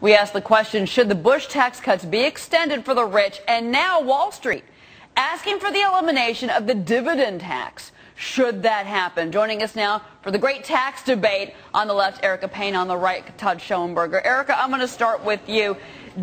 We asked the question, should the Bush tax cuts be extended for the rich? And now Wall Street asking for the elimination of the dividend tax. Should that happen? Joining us now for the great tax debate, on the left, Erica Payne, on the right, Todd Schoenberger. Erica, I'm going to start with you.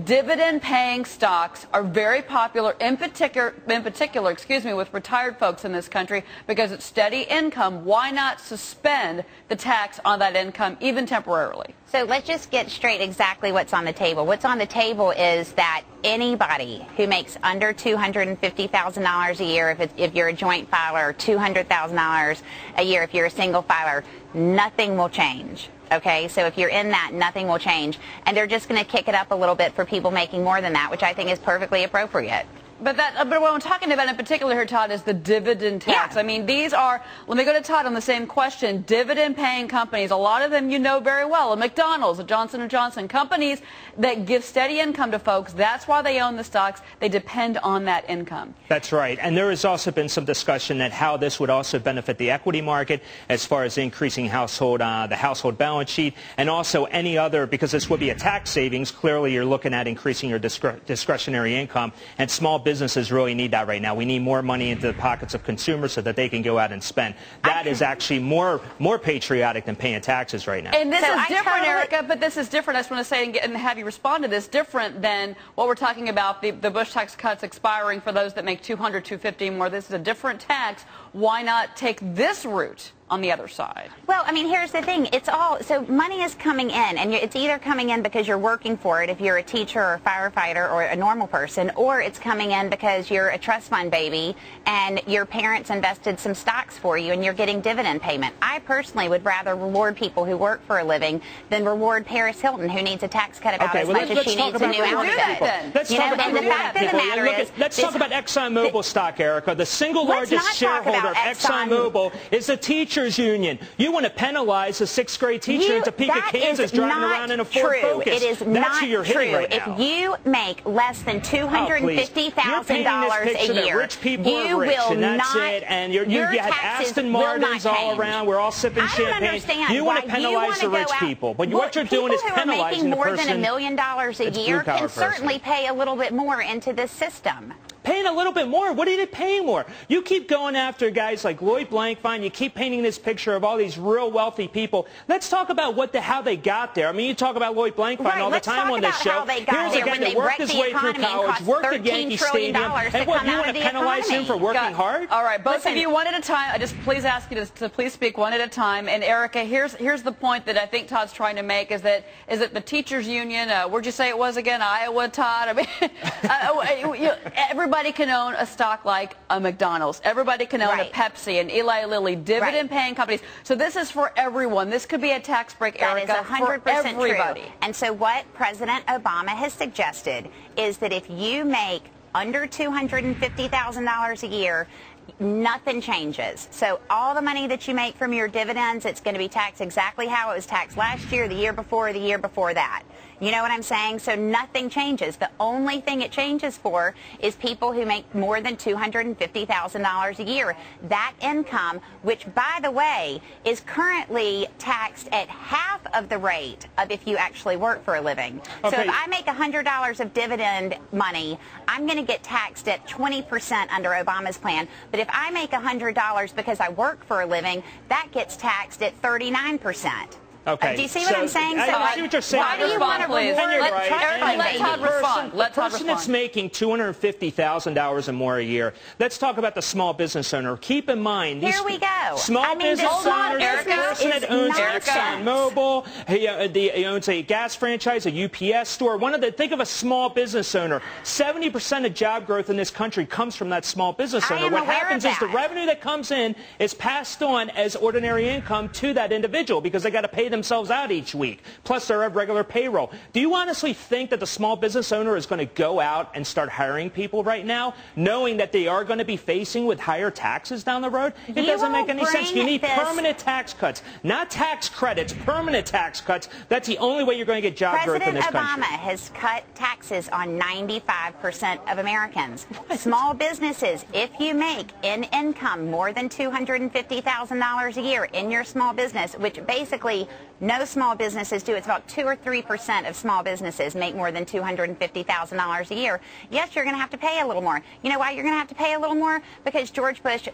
Dividend-paying stocks are very popular, in particular, with retired folks in this country because it's steady income. Why not suspend the tax on that income, even temporarily? So let's just get straight exactly what's on the table. What's on the table is that anybody who makes under $250,000 a year, if you're a joint filer, $200,000 a year if you're a single filer, nothing will change. Okay, so if you're in that, nothing will change. And they're just going to kick it up a little bit for people making more than that, which I think is perfectly appropriate. But what I'm talking about in particular here, Todd, is the dividend tax. Yeah. I mean, these are, let me go to Todd on the same question, dividend-paying companies, a lot of them you know very well, a McDonald's, a Johnson & Johnson, companies that give steady income to folks. That's why they own the stocks. They depend on that income. That's right. And there has also been some discussion that how this would also benefit the equity market as far as increasing the household balance sheet, and also any other, because this would be a tax savings. Clearly, you're looking at increasing your discretionary income, and small businesses really need that right now. We need more money into the pockets of consumers so that they can go out and spend. That is actually more patriotic than paying taxes right now. And this is different, Erica, but this is different. I just want to say and have you respond to this. Different than what we're talking about, the Bush tax cuts expiring for those that make $200, $250 more. This is a different tax. Why not take this route on the other side? Well, I mean, here's the thing. It's all, so money is coming in, and it's either coming in because you're working for it if you're a teacher or a firefighter or a normal person, or it's coming in because you're a trust fund baby and your parents invested some stocks for you and you're getting dividend payment. I personally would rather reward people who work for a living than reward Paris Hilton, who needs a tax cut about as much as she needs a new outfit. Let's talk about rewarding people. Let's talk about ExxonMobil stock, Erica. The single largest shareholder of ExxonMobil is the teachers union. You want to penalize a sixth-grade teacher in Topeka, Kansas, driving around in a Ford Focus. It is not true. If you make less than $250,000 a year, rich people are rich, and that's it. And you have Aston Martins all around. We're all sipping champagne. You want to penalize the rich people, but what you're doing is penalizing the person. People who are making more than $1 million a year can certainly pay a little bit more into this system. Paying a little bit more? What are they paying more? You keep going after guys like Lloyd Blankfein. You keep painting this picture of all these real wealthy people. Let's talk about how they got there. I mean, you talk about Lloyd Blankfein all the time on this show. Here's a guy that worked his way through college, worked at Yankee Stadium, and what, you want to penalize him for working hard? All right, both of you one at a time. I just please ask you to please speak one at a time. And Erica, here's the point that I think Todd's trying to make is that the teachers union, where'd you say it was again? Iowa, Todd? I mean, everybody can own a stock like a McDonald's. Everybody can own a Pepsi and Eli Lilly, dividend-paying companies. So this is for everyone. This could be a tax break, Erica, that is 100% for everybody. True. And so what President Obama has suggested is that if you make under $250,000 a year, nothing changes. So all the money that you make from your dividends, it's going to be taxed exactly how it was taxed last year, the year before that. You know what I'm saying? So nothing changes. The only thing it changes for is people who make more than $250,000 a year. That income, which, by the way, is currently taxed at half of the rate of if you actually work for a living. Okay. So if I make $100 of dividend money, I'm going to get taxed at 20% under Obama's plan. But if I make $100 because I work for a living, that gets taxed at 39%. Okay. Do you see what I'm saying? I see what you're saying. Why do you want to reward Let Todd respond. The person that's making $250,000 or more a year, let's talk about the small business owner. Keep in mind, these small business owners, the person that owns ExxonMobil, he owns a gas franchise, a UPS store. Think of a small business owner. 70% of job growth in this country comes from that small business owner. What happens is the revenue that comes in is passed on as ordinary income to that individual because they got to pay themselves out each week, plus their regular payroll. Do you honestly think that the small business owner is going to go out and start hiring people right now, knowing that they are going to be facing with higher taxes down the road? It doesn't make any sense. You need permanent tax cuts, not tax credits, permanent tax cuts. That's the only way you're going to get job growth in this country. President Obama has cut taxes on 95% of Americans. Small businesses, if you make in income more than $250,000 a year in your small business, which basically No small businesses do. It's about 2 or 3% of small businesses make more than $250,000 a year. Yes, you're going to have to pay a little more. You know why you're going to have to pay a little more? Because George Bush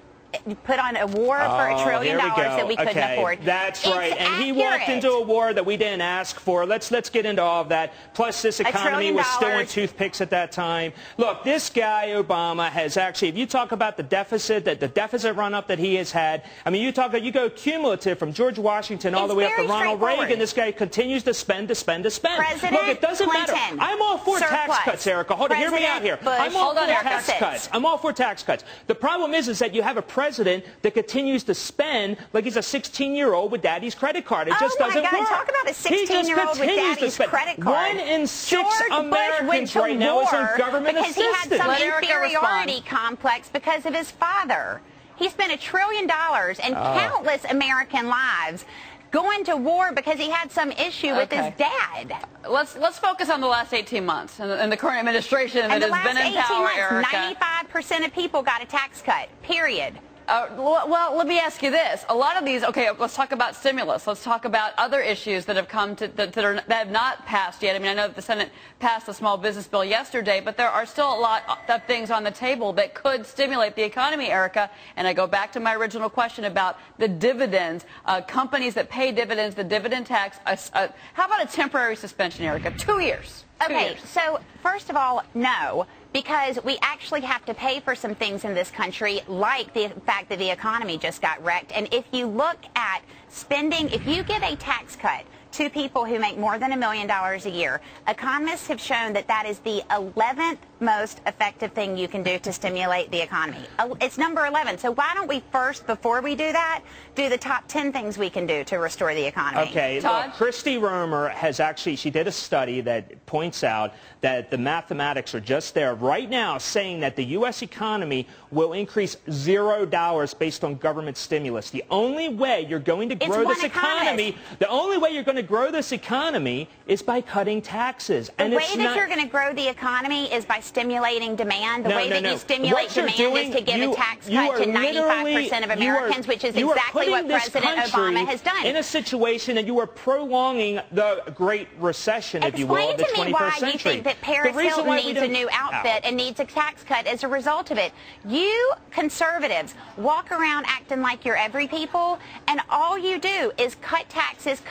put on a war for $1 trillion that we couldn't afford. That's right. And he walked into a war that we didn't ask for. Let's get into all of that. Plus, this economy was still in toothpicks at that time. Look, this guy, Obama, has actually, if you talk about the deficit run up that he has had, I mean, you go cumulative from George Washington all the way up to Ronald Reagan. This guy continues to spend, to spend, to spend. Look, it doesn't matter. I'm all for tax cuts, Erica. Hold on, hear me out here. I'm all for tax cuts. I'm all for tax cuts. The problem is that you have a president that continues to spend like he's a 16-year-old with daddy's credit card. It just doesn't work. Talk about a 16-year-old with daddy's credit card. 1 in 6 Americans right now is on government assistance. Because he had some inferiority complex because of his father. He spent $1 trillion and countless American lives going to war because he had some issue with his dad. Let's focus on the last 18 months and the current administration that has been in power, Erica. 95% of people got a tax cut, period. Well, let me ask you this. A lot of these, okay, let's talk about stimulus. Let's talk about other issues that have come to, that have not passed yet. I mean, I know that the Senate passed the small business bill yesterday, but there are still a lot of things on the table that could stimulate the economy, Erica. And I go back to my original question about the dividends, companies that pay dividends, the dividend tax. How about a temporary suspension, Erica? 2 years. Okay, so first of all, no. Because we actually have to pay for some things in this country, like the fact that the economy just got wrecked. And if you look at spending, if you give a tax cut to people who make more than $1 million a year, economists have shown that that is the 11th most effective thing you can do to stimulate the economy. It's number 11. So why don't we first, before we do that, do the top 10 things we can do to restore the economy? Okay, Todd? Look, Christy Romer has actually, she did a study that points out that the mathematics are just there right now, saying that the U.S. economy will increase $0 based on government stimulus. The only way you're going to grow this economy, the only way you're going to grow this economy is by cutting taxes. The way that you're going to grow the economy is by stimulating demand. The way that you stimulate demand is to give a tax cut to 95% of Americans, which is exactly what President Obama has done. In a situation that you are prolonging the Great Recession, if you will, of the 21st century. Explain to me why you think that Paris Hilton needs a new outfit and needs a tax cut as a result of it. You conservatives walk around acting like you're every people, and all you do is cut taxes,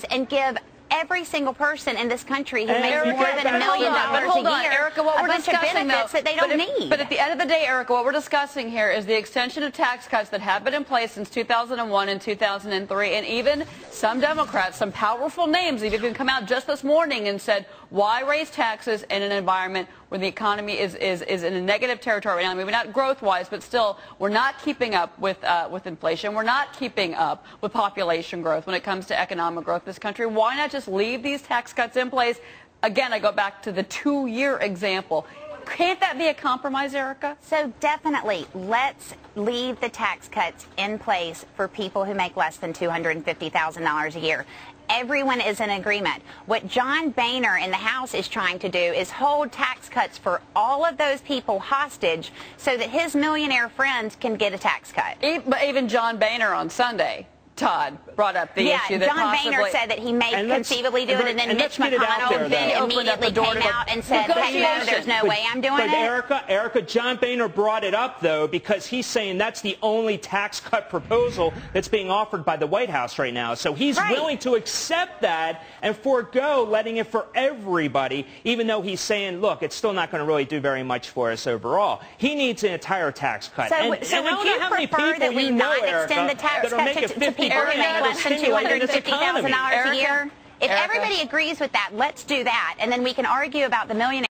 and give every single person in this country who makes more than $1 million a year Erica, what we're discussing, benefits that they don't need. But at the end of the day, Erica, what we're discussing here is the extension of tax cuts that have been in place since 2001 and 2003, and even some Democrats, some powerful names, have even come out just this morning and said, why raise taxes in an environment where the economy is in a negative territory right now? Maybe not growth-wise, but still, we're not keeping up with inflation. We're not keeping up with population growth when it comes to economic growth in this country. Why not just leave these tax cuts in place? Again, I go back to the 2-year example. Can't that be a compromise, Erica? So definitely, let's leave the tax cuts in place for people who make less than $250,000 a year. Everyone is in agreement. What John Boehner in the House is trying to do is hold tax cuts for all of those people hostage so that his millionaire friends can get a tax cut. But even John Boehner on Sunday, Todd, brought up the issue that John Boehner said that he may conceivably do it, and then Mitch McConnell then immediately came out and said, hey, no, there's no way I'm doing it. But Erica, John Boehner brought it up, though, because he's saying that's the only tax cut proposal that's being offered by the White House right now. So he's willing to accept that and forego letting it for everybody, even though he's saying, look, it's still not going to really do very much for us overall. He needs an entire tax cut. So would you prefer that we not extend the tax cut to people who make less than $250,000 a year? If everybody agrees with that, let's do that, and then we can argue about the millionaire.